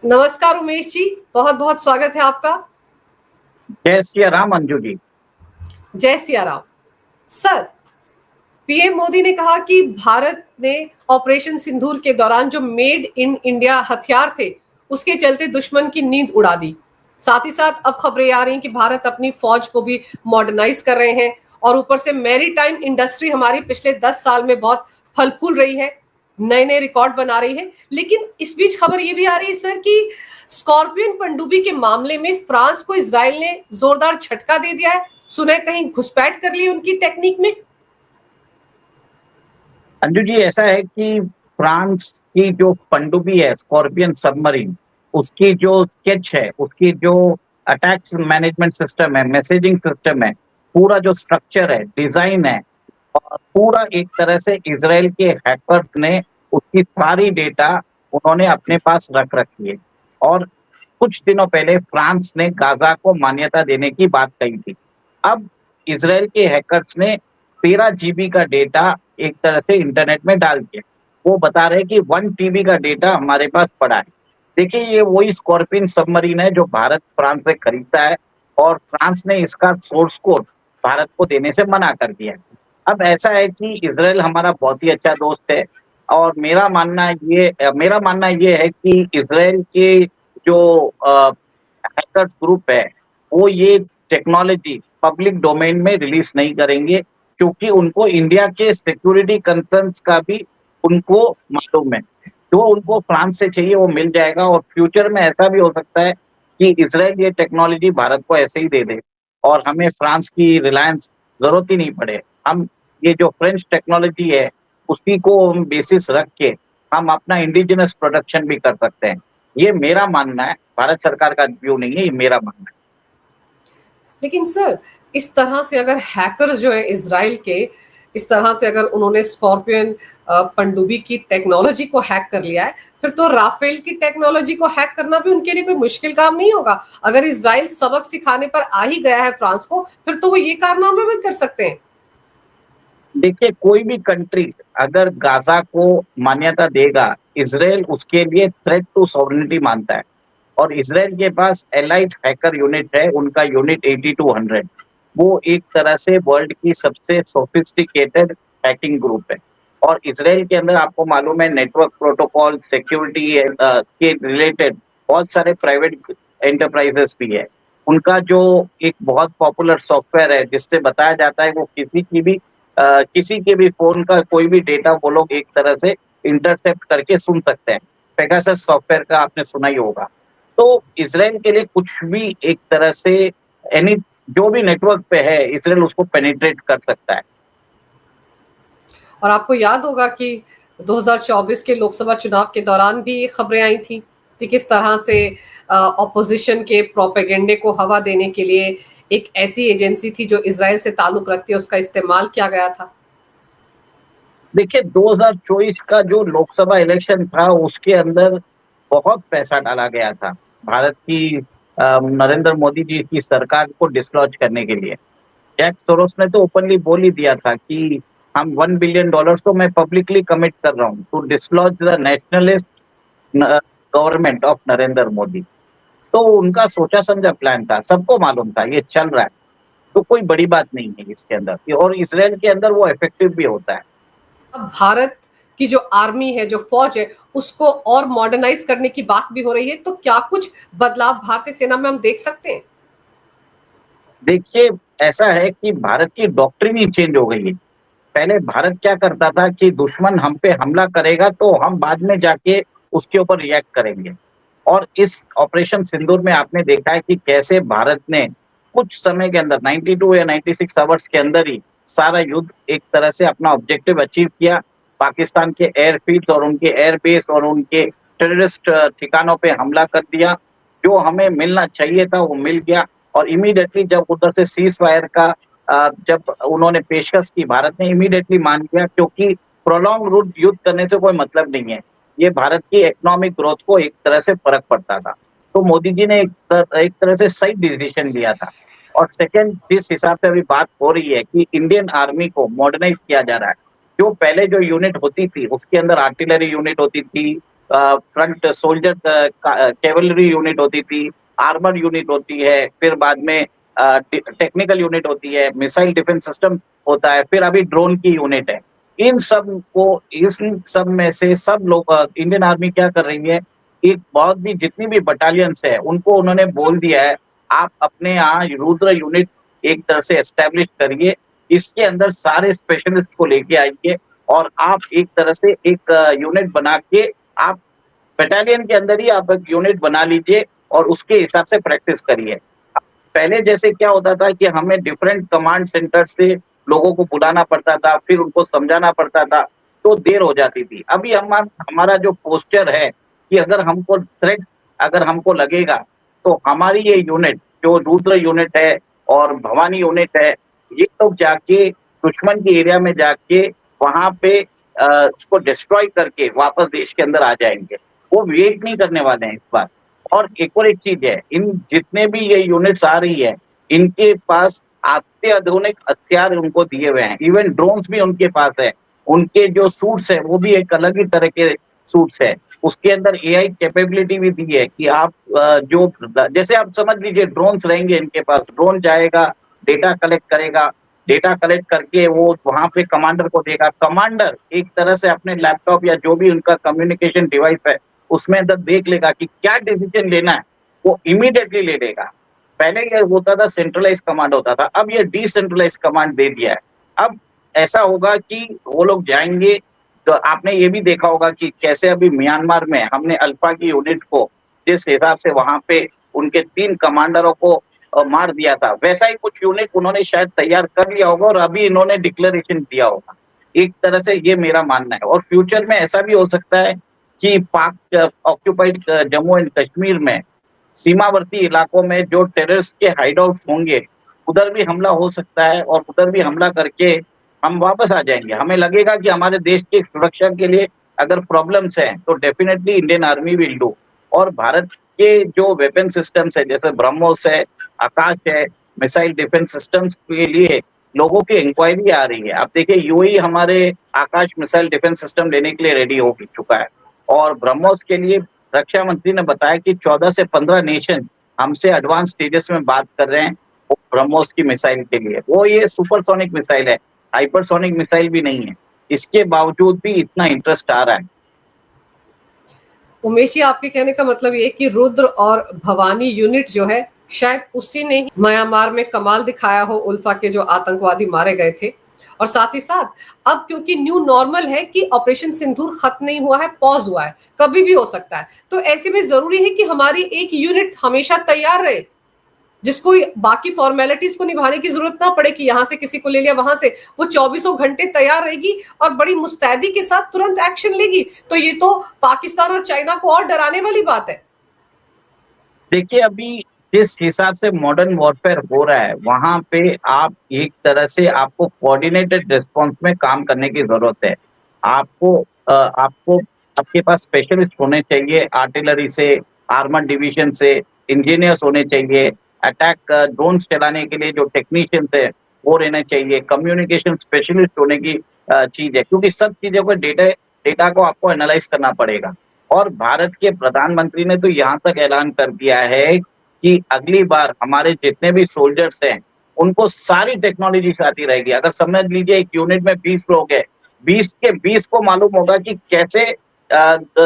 नमस्कार उमेश जी, बहुत बहुत स्वागत है आपका। जय सिया राम अंजू जी। जय सिया राम। सर, पीएम मोदी ने कहा कि भारत ने ऑपरेशन सिंदूर के दौरान जो मेड इन इंडिया हथियार थे, उसके चलते दुश्मन की नींद उड़ा दी। साथ ही साथ अब खबरें आ रही हैं कि भारत अपनी फौज को भी मॉडर्नाइज कर रहे हैं और ऊपर से मैरीटाइम इंडस्ट्री हमारी पिछले 10 साल में बहुत फल फूल रही है, नए नए रिकॉर्ड बना रही है। लेकिन इस बीच खबर ये भी आ रही है सर कि स्कॉर्पियन पनडुब्बी के मामले में फ्रांस को इजराइल ने जोरदार झटका दे दिया है। सुने कहीं घुसपैठ कर ली उनकी टेक्निक में। अंजू जी, ऐसा है कि फ्रांस की जो पनडुब्बी है स्कॉर्पियन सबमरीन, उसकी जो स्केच है, उसकी जो अटैक्स मैनेजमेंट सिस्टम है, मैसेजिंग सिस्टम है, पूरा जो स्ट्रक्चर है, डिजाइन है, और पूरा एक तरह से इजराइल के हैकर्स ने उसकी सारी डेटा उन्होंने अपने पास रख रखी है। और कुछ दिनों पहले फ्रांस ने गाजा को मान्यता देने की बात कही थी। अब इजराइल के हैकर्स ने 13 GB का डेटा एक तरह से इंटरनेट में डाल दिया। वो बता रहे कि 1 TB का डेटा हमारे पास पड़ा है। देखिए, ये वही स्कॉर्पियन सबमरीन है जो भारत फ्रांस से खरीदता है, और फ्रांस ने इसका सोर्स कोड भारत को देने से मना कर दिया है। अब ऐसा है कि इजराइल हमारा बहुत ही अच्छा दोस्त है, और मेरा मानना ये है कि इजराइल के जो हैकर्स ग्रुप है, वो ये टेक्नोलॉजी पब्लिक डोमेन में रिलीज नहीं करेंगे, क्योंकि उनको इंडिया के सिक्योरिटी कंसर्न्स का भी उनको मालूम है। जो उनको फ्रांस से चाहिए वो मिल जाएगा, और फ्यूचर में ऐसा भी हो सकता है कि इजराइल ये टेक्नोलॉजी भारत को ऐसे ही दे दे और हमें फ्रांस की रिलायंस जरूरत ही नहीं पड़े। हम ये जो फ्रेंच टेक्नोलॉजी है, उसी को हम बेसिस रख के हम अपना इंडिजिनस प्रोडक्शन भी कर सकते हैं। ये मेरा मानना है, भारत सरकार का व्यू नहीं है, ये मेरा मानना है। लेकिन सर, इस तरह से अगर हैकर्स जो है इजराइल के, इस तरह से अगर उन्होंने स्कॉर्पियन पनडुब्बी की टेक्नोलॉजी को हैक कर लिया है, फिर तो राफेल की टेक्नोलॉजी को हैक करना भी उनके लिए कोई मुश्किल काम नहीं होगा। अगर इजराइल सबक सिखाने पर आ ही गया है फ्रांस को, फिर तो वो ये कारनामे भी कर सकते हैं। देखिए, कोई भी कंट्री अगर गाजा को मान्यता देगा, इजराइल उसके लिए थ्रेट टू सॉवरेनिटी मानता है। और इजराइल के पास एलाइट हैकर यूनिट है, उनका यूनिट 8200। वो एक तरह से वर्ल्ड की सबसे सोफिस्टिकेटेड हैकिंग ग्रुप है। और इजराइल के अंदर आपको मालूम है, नेटवर्क प्रोटोकॉल सिक्योरिटी के रिलेटेड बहुत सारे प्राइवेट एंटरप्राइजेस भी है। उनका जो एक बहुत पॉपुलर सॉफ्टवेयर है, जिससे बताया जाता है वो किसी के भी फोन का कोई भी डेटा वो लोग एक तरह से इंटरसेप्ट करके सुन सकते हैं। पेगासस सॉफ्टवेयर का आपने सुना ही होगा। तो इसराइल के लिए कुछ भी एक तरह से एनी जो भी नेटवर्क पे है, इसराइल उसको पेनिट्रेट कर सकता है। और आपको याद होगा कि 2024 के लोकसभा चुनाव के दौरान भी ये खबरें आई थी कि किस तरह से ऑपोजिशन के प्रोपेगेंडे को हवा देने के लिए एक ऐसी एजेंसी थी जो इजराइल से ताल्लुक रखती है, उसका इस्तेमाल किया गया था। देखिए, 2024 का जो लोकसभा इलेक्शन था, उसके अंदर बहुत पैसा डाला गया था भारत की नरेंद्र मोदी जी की सरकार को डिसलॉज करने के लिए। जैक सोरोस ने तो ओपनली बोल ही दिया था कि हम $1 बिलियन तो मैं पब्लिकली कमिट कर रहा हूँ to dislodge the nationalist government of Narendra Modi. तो उनका सोचा समझा प्लान था, सबको मालूम था ये चल रहा है। तो कोई बड़ी बात नहीं है इसके अंदर, और इसराइल के अंदर वो इफेक्टिव भी होता है। अब भारत की जो आर्मी है, जो फौज है, उसको और मॉडर्नाइज करने की बात भी हो रही है। तो क्या कुछ बदलाव भारतीय सेना में हम देख सकते हैं? देखिए, ऐसा है कि भारत की डॉक्ट्रिन ही चेंज हो गई है। पहले भारत क्या करता था कि दुश्मन हम पे हमला करेगा तो हम बाद में जाके उसके ऊपर रिएक्ट करेंगे। और इस ऑपरेशन सिंदूर में आपने देखा है कि कैसे भारत ने कुछ समय के अंदर 92 या 96 आवर्स के अंदर ही सारा युद्ध एक तरह से अपना ऑब्जेक्टिव अचीव किया। पाकिस्तान के एयरफील्ड और उनके एयरबेस और उनके टेररिस्ट ठिकानों पे हमला कर दिया। जो हमें मिलना चाहिए था वो मिल गया। और इमीडिएटली जब उधर से सीज फायर का जब उन्होंने पेशकश की, भारत ने इमीडिएटली मान लिया, क्योंकि प्रोलॉन्ग युद्ध करने से कोई मतलब नहीं है। ये भारत की इकोनॉमिक ग्रोथ को एक तरह से फर्क पड़ता था। तो मोदी जी ने एक तरह से सही डिसीजन लिया था। और सेकंड, जिस हिसाब से अभी बात हो रही है कि इंडियन आर्मी को मॉडर्नाइज किया जा रहा है, जो पहले जो यूनिट होती थी उसके अंदर आर्टिलरी यूनिट होती थी, फ्रंट सोल्जर कैवलरी यूनिट होती थी, आर्मर यूनिट होती है, फिर बाद में टेक्निकल यूनिट होती है, मिसाइल डिफेंस सिस्टम होता है, फिर अभी ड्रोन की यूनिट है। इन सब में से सब लोग इंडियन आर्मी क्या कर रही है, एक बहुत भी जितनी भी बटालियंस है उनको उन्होंने बोल दिया है, आप अपने यहाँ रुद्र यूनिट एक तरह से एस्टेब्लिश करिए, इसके अंदर सारे स्पेशलिस्ट को लेके आइए और आप एक तरह से एक यूनिट बना के आप बटालियन के अंदर ही आप एक यूनिट बना लीजिए और उसके हिसाब से प्रैक्टिस करिए। पहले जैसे क्या होता था कि हमें डिफरेंट कमांड सेंटर से लोगों को बुलाना पड़ता था, फिर उनको समझाना पड़ता था, तो देर हो जाती थी। अभी हमारा जो पोस्चर है कि अगर हमको थ्रेट अगर हमको लगेगा, तो हमारी ये यूनिट जो रुद्र यूनिट है और भवानी यूनिट है, ये लोग जाके दुश्मन के एरिया में जाके वहां पे उसको डिस्ट्रॉय करके वापस देश के अंदर आ जाएंगे। वो वेट नहीं करने वाले हैं इस बार। और एक चीज है, इन जितने भी ये यूनिट्स आ रही है, इनके पास अत्याधुनिक हथियार उनको दिए हुए हैं, इवन ड्रोन्स भी उनके पास है। उनके जो सूट्स है वो भी एक अलग ही तरह के सूट्स है। उसके अंदर एआई कैपेबिलिटी भी दी है कि आप जो जैसे आप समझ लीजिए ड्रोन्स रहेंगे इनके पास, ड्रोन जाएगा, डेटा कलेक्ट करेगा, डेटा कलेक्ट करके वो वहां पे कमांडर को देगा। कमांडर एक तरह से अपने लैपटॉप या जो भी उनका कम्युनिकेशन डिवाइस है उसमें अंदर देख लेगा कि क्या डिसीजन लेना है, वो इमीडिएटली ले लेगा। पहले ये होता था सेंट्रलाइज कमांड होता था, अब ये डिसेंट्रलाइज कमांड दे दिया है। अब ऐसा होगा कि वो लोग जाएंगे, तो आपने ये भी देखा होगा कि कैसे अभी म्यांमार में हमने अल्फा की यूनिट को जिस हिसाब से वहां पे उनके 3 कमांडरों को मार दिया था, वैसा ही कुछ यूनिट उन्होंने शायद तैयार कर लिया होगा और अभी इन्होंने डिक्लेरेशन दिया होगा। एक तरह से ये मेरा मानना है। और फ्यूचर में ऐसा भी हो सकता है कि पाक ऑक्यूपाइड जम्मू एंड कश्मीर में सीमावर्ती इलाकों में जो टेररिस्ट के हाइडआउट होंगे, उधर भी हमला हो सकता है और उधर भी हमला करके हम वापस आ जाएंगे। हमें लगेगा कि हमारे देश की सुरक्षा के लिए अगर प्रॉब्लम्स हैं तो definitely Indian army will do. और भारत के जो वेपन सिस्टम्स है जैसे ब्रह्मोस है, आकाश है, मिसाइल डिफेंस सिस्टम्स के लिए लोगों की इंक्वायरी आ रही है। आप देखिए यूएई हमारे आकाश मिसाइल डिफेंस सिस्टम लेने के लिए रेडी हो चुका है और ब्रह्मोस के लिए रक्षा मंत्री ने बताया कि 14 से 15 नेशन हमसे एडवांस स्टेजेस में बात कर रहे हैं वो ब्रह्मोस की मिसाइल के लिए। वो ये सुपरसोनिक मिसाइल है, हाइपरसोनिक मिसाइल भी नहीं है, इसके बावजूद भी इतना इंटरेस्ट आ रहा है। उमेश जी, आपके कहने का मतलब ये कि रुद्र और भवानी यूनिट जो है शायद उसी ने म्यांमार में कमाल दिखाया हो, उल्फा के जो आतंकवादी मारे गए थे। और साथ ही साथ अब क्योंकि न्यू नॉर्मल है कि ऑपरेशन सिंदूर खत्म नहीं हुआ है, पॉज हुआ है, कभी भी हो सकता है, तो ऐसे में जरूरी है कि हमारी एक यूनिट हमेशा तैयार रहे, जिसको बाकी फॉर्मेलिटीज को निभाने की जरूरत ना पड़े कि यहां से किसी को ले लिया वहां से, वो 24 घंटे तैयार रहेगी और बड़ी मुस्तैदी के साथ तुरंत एक्शन लेगी। तो ये तो पाकिस्तान और चाइना को और डराने वाली बात है। देखिए अभी जिस हिसाब से मॉडर्न वॉरफेयर हो रहा है वहां पे आप एक तरह से आपको कोऑर्डिनेटेड रिस्पांस में काम करने की जरूरत है। आपको आपके पास स्पेशलिस्ट होने चाहिए, आर्टिलरी से, आर्मर डिवीजन से, इंजीनियर्स होने चाहिए, अटैक ड्रोन्स चलाने के लिए जो टेक्नीशियंस है वो रहने चाहिए, कम्युनिकेशन स्पेशलिस्ट होने की चीज है, क्योंकि सब चीजों को डेटा को आपको एनालाइज करना पड़ेगा। और भारत के प्रधानमंत्री ने तो यहाँ तक ऐलान कर दिया है कि अगली बार हमारे जितने भी सोल्जर्स हैं उनको सारी टेक्नोलॉजी आती रहेगी। अगर समझ लीजिए एक यूनिट में 20 लोग हैं, 20 के 20 को मालूम होगा कि कैसे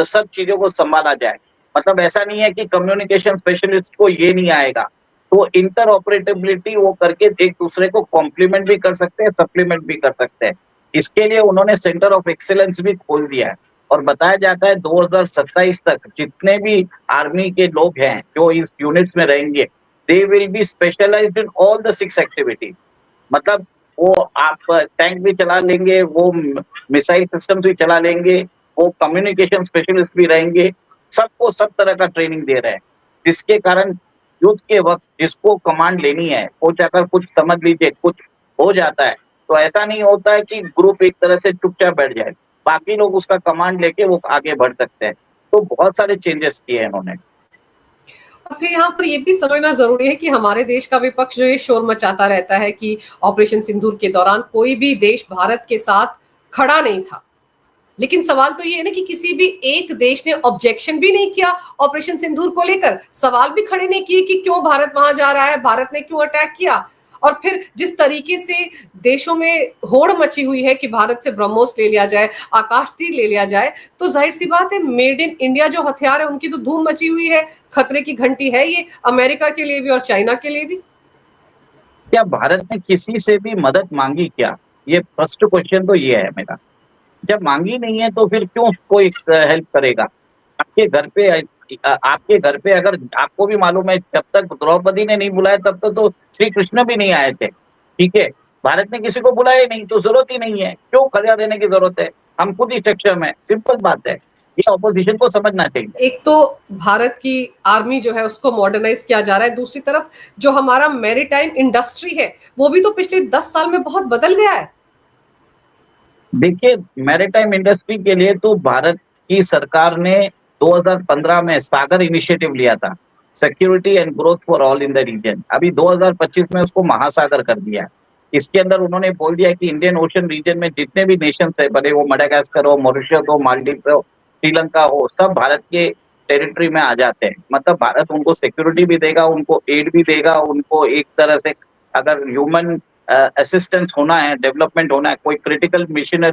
सब चीजों को संभाला जाए। मतलब ऐसा नहीं है कि कम्युनिकेशन स्पेशलिस्ट को ये नहीं आएगा, तो इंटर ऑपरेटेबिलिटी वो करके एक दूसरे को कॉम्प्लीमेंट भी कर सकते हैं, सप्लीमेंट भी कर सकते हैं। इसके लिए उन्होंने सेंटर ऑफ एक्सीलेंस भी खोल दिया है और बताया जाता है 2027 तक जितने भी आर्मी के लोग हैं जो इस यूनिट्स में रहेंगे, they will be specialised in all the 6 activities. मतलब वो आप टैंक भी चला लेंगे, वो मिसाइल सिस्टम भी चला लेंगे, वो कम्युनिकेशन स्पेशलिस्ट भी रहेंगे, सबको सब तरह का ट्रेनिंग दे रहे हैं, जिसके कारण युद्ध के वक्त जिसको कमांड लेनी है वो अगर कुछ समझ लीजिए कुछ हो जाता है तो ऐसा नहीं होता है कि ग्रुप एक तरह से चुपचाप बैठ जाए, बाकी लोग उसका कमांड लेके वो आगे बढ़ सकते हैं। तो बहुत सारे चेंजेस किए हैं इन्होंने। और फिर यहाँ पर ये भी समझना जरूरी है कि हमारे देश का विपक्ष जो ये शोर मचाता रहता है कि ऑपरेशन सिंदूर के दौरान कोई भी देश भारत के साथ खड़ा नहीं था, लेकिन सवाल तो ये है ना कि किसी भी एक देश ने ऑब्जेक्शन भी नहीं किया ऑपरेशन सिंदूर को लेकर, सवाल भी खड़े नहीं किए कि क्यों भारत वहां जा रहा है, भारत ने क्यों अटैक किया। और फिर जिस तरीके से देशों में होड़ मची हुई है कि भारत से ब्रह्मोस ले लिया जाए, आकाश तीर ले लिया जाए, तो जाहिर सी बात है मेड इन इंडिया जो हथियार है उनकी तो धूम मची हुई है, खतरे की घंटी है ये अमेरिका के लिए भी और चाइना के लिए भी। क्या भारत ने किसी से भी मदद मांगी क्या? ये फर्स्ट क्वेश्चन तो ये है मेरा। जब मांगी नहीं है तो फिर क्यों कोई हेल्प करेगा? आपके घर पे आपके घर पे अगर आपको भी मालूम है, जब तक द्रौपदी ने नहीं बुलाया तब तक तो श्री कृष्ण भी नहीं आए थे, ठीक है? भारत ने किसी को बुलाया ही नहीं तो जरूरत ही नहीं है, क्यों खर्चा देने की जरूरत है? हम खुद ही सक्षम है, सिंपल बात है। ये ऑपोजिशन को समझना चाहिए। एक तो भारत की आर्मी जो है उसको मॉडर्नाइज किया जा रहा है, दूसरी तरफ जो हमारा मैरीटाइम इंडस्ट्री है वो भी तो पिछले 10 साल में बहुत बदल गया है। देखिए, मैरीटाइम इंडस्ट्री के लिए तो भारत की सरकार ने 2015 में सागर इनिशिएटिव लिया था, security and growth for all in the region. अभी 2025 में उसको महासागर कर दिया है। इसके अंदर उन्होंने बोल दिया कि इंडियन ओशन रीजन में जितने भी नेशंस है, भले वो मडागास्कर हो, मॉरिशस हो, मालदीव हो, श्रीलंका हो, सब भारत के टेरिटरी में आ जाते हैं। मतलब भारत उनको सिक्योरिटी भी देगा, उनको एड भी देगा, उनको एक तरह से अगर ह्यूमन असिस्टेंस होना है, डेवलपमेंट होना है, कोई क्रिटिकल मिशन,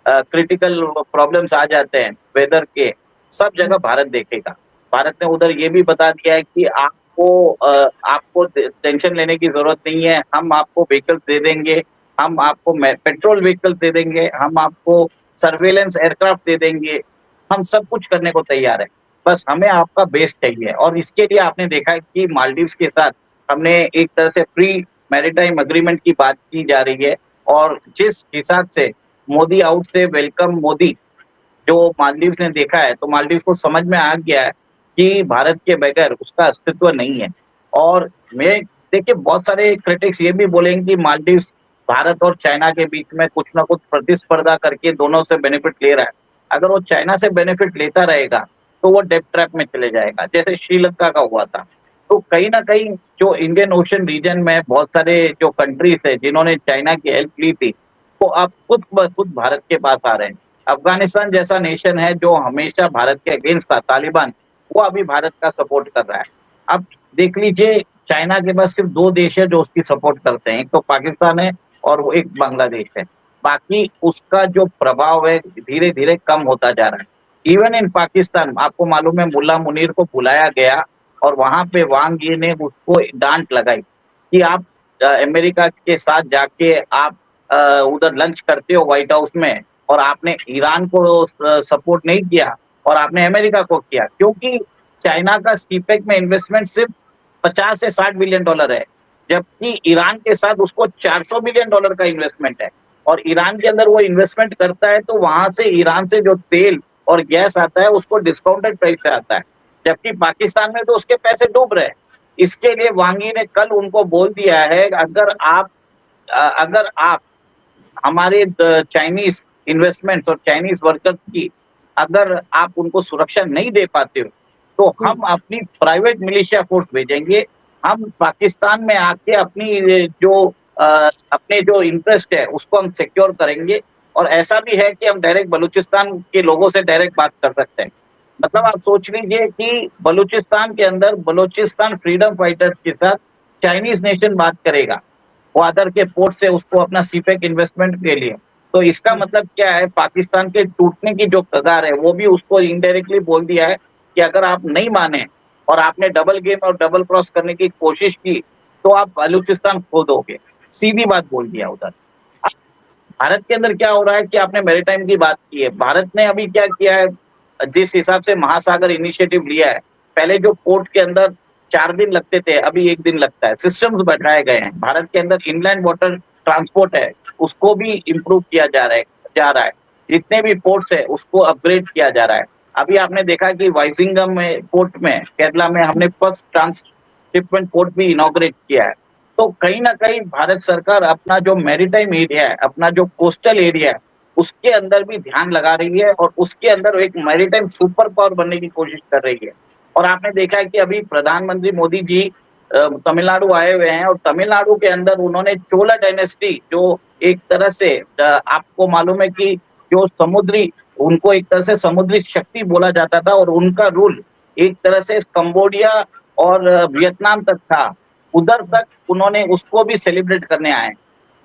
क्रिटिकल प्रॉब्लम्स आ जाते हैं वेदर के, सब जगह भारत देखेगा। भारत ने उधर ये भी बता दिया है कि आपको टेंशन लेने की जरूरत नहीं है, हम आपको व्हीकल्स दे देंगे, हम आपको पेट्रोल व्हीकल्स दे देंगे, हम आपको सर्वेलेंस एयरक्राफ्ट दे देंगे, हम सब कुछ करने को तैयार है। बस हमें आपका बेस चाहिए। और इसके लिए आपने देखा है कि मालदीव्स के साथ हमने एक तरह से फ्री मैरीटाइम अग्रीमेंट की बात की जा रही है। और जिस हिसाब से मोदी आउट से वेलकम मोदी जो मालदीव ने देखा है, तो मालदीव को समझ में आ गया है कि भारत के बगैर उसका अस्तित्व नहीं है। और मैं देखिए, बहुत सारे क्रिटिक्स ये भी बोलेंगे कि मालदीव भारत और चाइना के बीच में कुछ ना कुछ प्रतिस्पर्धा करके दोनों से बेनिफिट ले रहा है। अगर वो चाइना से बेनिफिट लेता रहेगा तो वो डेट ट्रैप में चले जाएगा, जैसे श्रीलंका का हुआ था। तो कहीं ना कहीं जो इंडियन ओशन रीजन में बहुत सारे जो कंट्रीज है जिन्होंने चाइना की हेल्प ली थी, वो अब खुद ब खुद भारत के पास आ रहे हैं। अफगानिस्तान जैसा नेशन है जो हमेशा भारत के अगेंस्ट था, तालिबान, वो अभी भारत का सपोर्ट कर रहा है। अब देख लीजिए, चाइना के पास सिर्फ 2 देश है जो उसकी सपोर्ट करते हैं, एक तो पाकिस्तान है और वो एक बांग्लादेश है। बाकी उसका जो प्रभाव है धीरे-धीरे कम होता जा रहा है। इवन इन पाकिस्तान आपको मालूम है, मुल्ला मुनीर को बुलाया गया और वहाँ पे वांग यी ने उसको डाँट लगाई कि आप अमेरिका के साथ जाके आप उधर लंच करते हो व्हाइट हाउस में, और आपने ईरान को सपोर्ट नहीं किया और आपने अमेरिका को किया, क्योंकि चाइना का सीपेक में इन्वेस्टमेंट सिर्फ 50 से 60 बिलियन डॉलर है, जबकि ईरान के साथ उसको 400 बिलियन डॉलर का इन्वेस्टमेंट है। और ईरान के अंदर वो इन्वेस्टमेंट करता है तो वहां से ईरान से जो तेल और गैस आता है उसको डिस्काउंटेड प्राइस पे आता है, जबकि पाकिस्तान में तो उसके पैसे डूब रहे हैं। इसके लिए वांग यी ने कल उनको बोल दिया है, अगर आप हमारे चाइनीज इन्वेस्टमेंट्स और चाइनीज वर्कर्स की अगर आप उनको सुरक्षा नहीं दे पाते हो, तो हम अपनी प्राइवेट मिलिशिया फोर्स भेजेंगे। हम पाकिस्तान में आके अपने जो इंटरेस्ट है उसको हम सिक्योर करेंगे। और ऐसा भी है कि हम डायरेक्ट बलूचिस्तान के लोगों से डायरेक्ट बात कर सकते हैं। मतलब आप सोच लीजिए कि बलूचिस्तान के अंदर बलूचिस्तान फ्रीडम फाइटर्स के साथ चाइनीज नेशन बात करेगा ग्वादर के पोर्ट से उसको अपना सीपेक इन्वेस्टमेंट के लिए। तो इसका मतलब क्या है, पाकिस्तान के टूटने की जो कगार है वो भी उसको इनडायरेक्टली बोल दिया है कि अगर आप नहीं माने और आपने डबल गेम और डबल क्रॉस करने की कोशिश की तो आप बलूचिस्तान खो दोगे। सीधी बात बोल दिया उधर। भारत के अंदर क्या हो रहा है कि आपने मैरीटाइम की बात की है, भारत ने अभी क्या किया है, जिस हिसाब से महासागर इनिशिएटिव लिया है, पहले जो पोर्ट के अंदर 4 दिन लगते थे अभी 1 दिन लगता है, सिस्टम्स बढ़ाए गए हैं। भारत के अंदर इनलैंड वाटर ट्रांसपोर्ट है उसको भी इम्प्रूव किया जा रहा है। जितने भी पोर्ट्स है उसको अपग्रेड किया जा रहा है। अभी आपने देखा कि वाइजिंगम में पोर्ट में केरला में हमने फर्स्ट ट्रांसशिपमेंट पोर्ट भी इनॉग्रेट किया है। तो कहीं ना कहीं भारत सरकार अपना जो मैरीटाइम एरिया है, अपना जो कोस्टल एरिया है, उसके अंदर भी ध्यान लगा रही है और उसके अंदर एक मैरीटाइम सुपर पावर बनने की कोशिश कर रही है। और आपने देखा है कि अभी प्रधानमंत्री मोदी जी तमिलनाडु आए हुए हैं और तमिलनाडु के अंदर उन्होंने चोला डायनेस्टी जो एक तरह से आपको मालूम है कि जो समुद्री उनको एक तरह से समुद्री शक्ति बोला जाता था और उनका रूल एक तरह से कंबोडिया और वियतनाम तक था, उधर तक उन्होंने उसको भी सेलिब्रेट करने आए।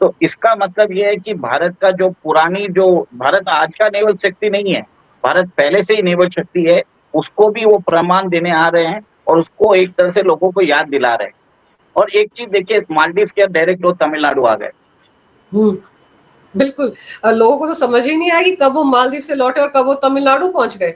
तो इसका मतलब ये है कि भारत का जो पुरानी जो भारत आज का नेवल शक्ति नहीं है, भारत पहले से ही नेवल शक्ति है, उसको भी वो प्रमाण देने आ रहे हैं और उसको एक तरह से लोगों को याद दिला रहे हैं। और एक चीज देखिए, मालदीव के डायरेक्ट वो तमिलनाडु आ गए। बिल्कुल। लोगों को तो समझ ही नहीं आया कि कब वो मालदीव से लौटे और कब वो तमिलनाडु पहुंच गए।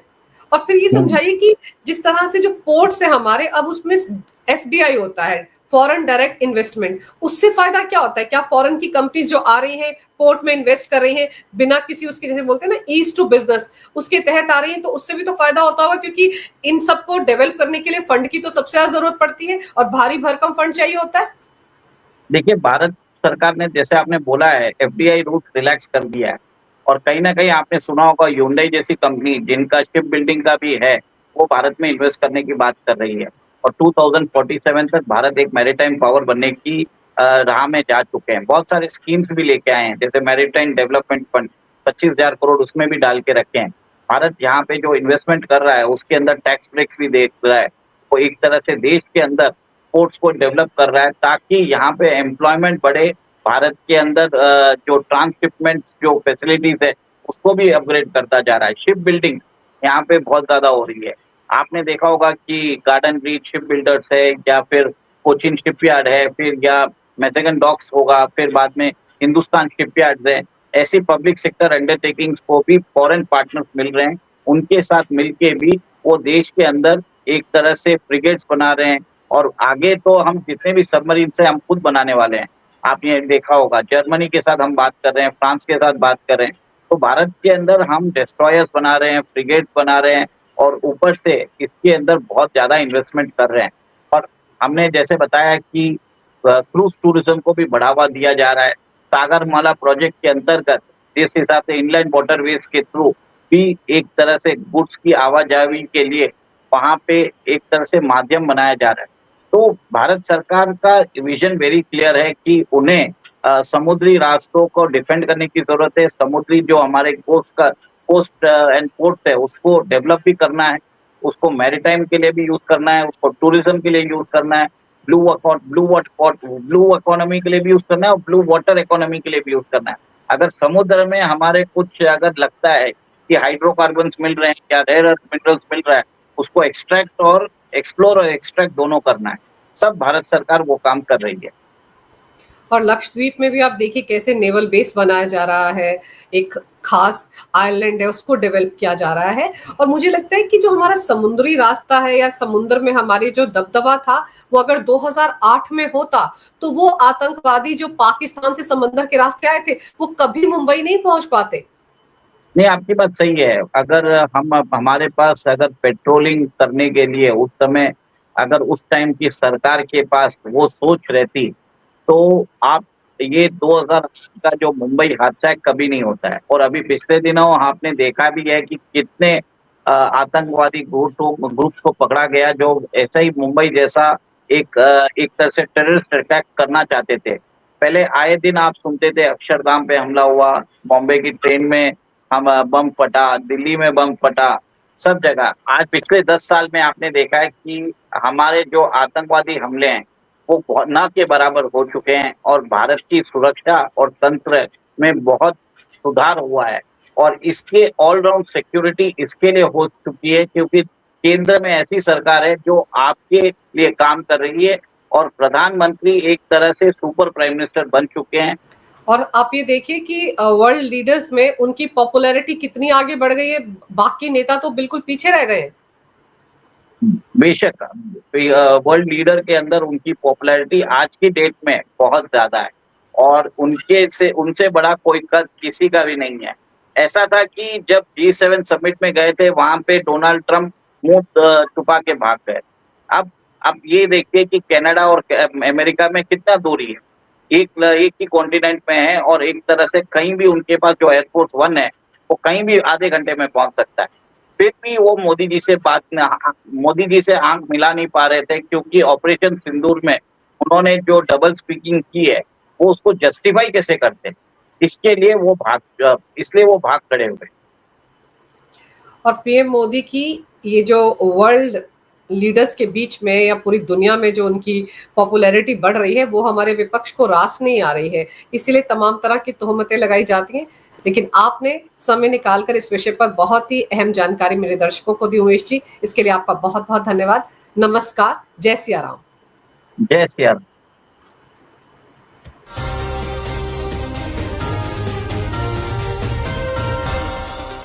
और फिर ये समझाइए कि जिस तरह से जो पोर्ट्स है हमारे, अब उसमें एफडीआई होता है, फॉरेन डायरेक्ट इन्वेस्टमेंट, उससे फायदा क्या होता है? क्या फॉरेन की कंपनीज जो आ रही हैं पोर्ट में इन्वेस्ट कर रही हैं बिना किसी उसके, जैसे बोलते हैं ना ईज टू बिजनेस, उसके तहत आ रही हैं, तो उससे भी तो फायदा होता होगा, क्योंकि इन सबको डेवलप करने के लिए फंड की तो सबसे ज्यादा जरूरत पड़ती है और भारी भरकम फंड चाहिए होता है। देखिए, भारत सरकार ने जैसे आपने बोला है एफडीआई रूल्स रिलैक्स कर दिया है और कहीं ना कहीं आपने सुना होगा ह्यूंडई जैसी कंपनी जिनका शिप बिल्डिंग का भी है, वो भारत में इन्वेस्ट करने की बात कर रही है और 2047 तक भारत एक मैरीटाइम पावर बनने की राह में जा चुके हैं। बहुत सारे स्कीम्स भी लेके आए हैं, जैसे मैरीटाइम डेवलपमेंट फंड 25,000 करोड़ उसमें भी डाल के रखे हैं। भारत यहाँ पे जो इन्वेस्टमेंट कर रहा है उसके अंदर टैक्स ब्रेक भी दे रहा है, वो एक तरह से देश के अंदर स्पोर्ट्स को डेवलप कर रहा है ताकि यहाँ पे एम्प्लॉयमेंट बढ़े। भारत के अंदर जो ट्रांसशिपमेंट जो फैसिलिटीज है उसको भी अपग्रेड करता जा रहा है। शिप बिल्डिंग यहाँ पे बहुत ज्यादा हो रही है। आपने देखा होगा कि गार्डन ब्रीज शिप बिल्डर्स है या फिर कोचिन शिपयार्ड है, फिर या मैसेगन डॉक्स होगा, फिर बाद में हिंदुस्तान शिपयार्ड है। ऐसी पब्लिक सेक्टर अंडरटेकिंग्स को भी फॉरेन पार्टनर्स मिल रहे हैं, उनके साथ मिलके भी वो देश के अंदर एक तरह से फ्रिगेट्स बना रहे हैं और आगे तो हम जितने भी सबमरीन से हम खुद बनाने वाले हैं। आप ये देखा होगा जर्मनी के साथ हम बात कर रहे हैं, फ्रांस के साथ बात कर रहे हैं, तो भारत के अंदर हम डिस्ट्रॉयर्स बना रहे हैं, फ्रिगेट्स बना रहे हैं और ऊपर से इसके अंदर बहुत ज्यादा इन्वेस्टमेंट कर रहे हैं। और हमने जैसे बताया कि क्रूज टूरिज्म को भी बढ़ावा दिया जा रहा है। सागरमाला प्रोजेक्ट के अंतर्गत जिस हिसाब से इनलैंड वाटरवेज के थ्रू भी एक तरह से गुड्स की आवाजाही के लिए वहां पे एक तरह से माध्यम बनाया जा रहा है। तो भारत सरकार का विजन वेरी क्लियर है कि उन्हें समुद्री रास्तों को डिफेंड करने की जरूरत है। समुद्री जो हमारे कोस्ट एंड पोर्ट है उसको डेवलप भी करना है, उसको मैरीटाइम के लिए भी यूज करना है, उसको टूरिज्म के लिए यूज करना है, ब्लू इकोनॉमी के लिए भी यूज करना है और ब्लू वाटर इकोनॉमी के लिए भी यूज करना है। अगर समुद्र में हमारे कुछ अगर लगता है कि हाइड्रोकार्बन मिल रहे हैं या रेयर अर्थ मिनरल्स मिल रहा है, उसको एक्सट्रैक्ट और एक्सप्लोर और एक्सट्रैक्ट दोनों करना है। सब भारत सरकार वो काम कर रही है। और लक्षद्वीप में भी आप देखिए कैसे नेवल बेस बनाया जा रहा है, एक खास आइलैंड है उसको डेवलप किया जा रहा है। और मुझे लगता है कि जो हमारा समुद्री रास्ता है या समुद्र में हमारी जो दबदबा था, वो अगर 2008 में होता तो वो आतंकवादी जो पाकिस्तान से समंदर के रास्ते आए थे वो कभी मुंबई नहीं पहुंच पाते। नहीं, आपकी बात सही है। अगर हम हमारे पास अगर पेट्रोलिंग करने के लिए उस समय अगर उस टाइम की सरकार के पास वो सोच रहती तो आप ये 2000 का जो मुंबई हादसा है कभी नहीं होता है। और अभी पिछले दिनों आपने देखा भी है कि कितने आतंकवादी ग्रुप्स को पकड़ा गया जो ऐसा ही मुंबई जैसा एक तरह से टेररिस्ट अटैक करना चाहते थे। पहले आए दिन आप सुनते थे अक्षरधाम पे हमला हुआ, बॉम्बे की ट्रेन में हम बम फटा, दिल्ली में बम फटा, सब जगह। आज पिछले 10 साल में आपने देखा है कि हमारे जो आतंकवादी हमले हैं वो न के बराबर हो चुके हैं और भारत की सुरक्षा और तंत्र में बहुत सुधार हुआ है। और इसके ऑलराउंड सिक्योरिटी इसके लिए हो चुकी है क्योंकि केंद्र में ऐसी सरकार है जो आपके लिए काम कर रही है और प्रधानमंत्री एक तरह से सुपर प्राइम मिनिस्टर बन चुके हैं। और आप ये देखिए कि वर्ल्ड लीडर्स में उनकी पॉपुलैरिटी कितनी आगे बढ़ गई है, बाकी नेता तो बिल्कुल पीछे रह गए हैं। बेशक वर्ल्ड लीडर के अंदर उनकी पॉपुलैरिटी आज की डेट में बहुत ज्यादा है और उनसे बड़ा कोई कद किसी का भी नहीं है। ऐसा था कि जब G7 समिट में गए थे वहां पे डोनाल्ड ट्रंप मुंह छुपा के भाग गए। अब ये देखिए कि कनाडा और अमेरिका में कितना दूरी है, एक ही कॉन्टिनेंट में है और एक तरह से कहीं भी उनके पास जो एयरफोर्स वन है वो कहीं भी आधे घंटे में पहुंच सकता है। फिर भी वो मोदी जी से आंख मिला नहीं पा रहे थे क्योंकि ऑपरेशन सिंदूर में उन्होंने जो डबल स्पीकिंग की है वो उसको जस्टिफाई कैसे करते, इसलिए वो भाग खड़े हुए। और पीएम मोदी की ये जो वर्ल्ड लीडर्स के बीच में या पूरी दुनिया में जो उनकी पॉपुलैरिटी बढ़ रही है वो हमारे विपक्ष को रास नहीं आ रही है, इसीलिए तमाम तरह की तोहमतें लगाई जाती हैं। लेकिन आपने समय निकालकर इस विषय पर बहुत ही अहम जानकारी मेरे दर्शकों को दी उमेश जी, इसके लिए आपका बहुत बहुत धन्यवाद। नमस्कार, जय सिया राम। जय सिया राम।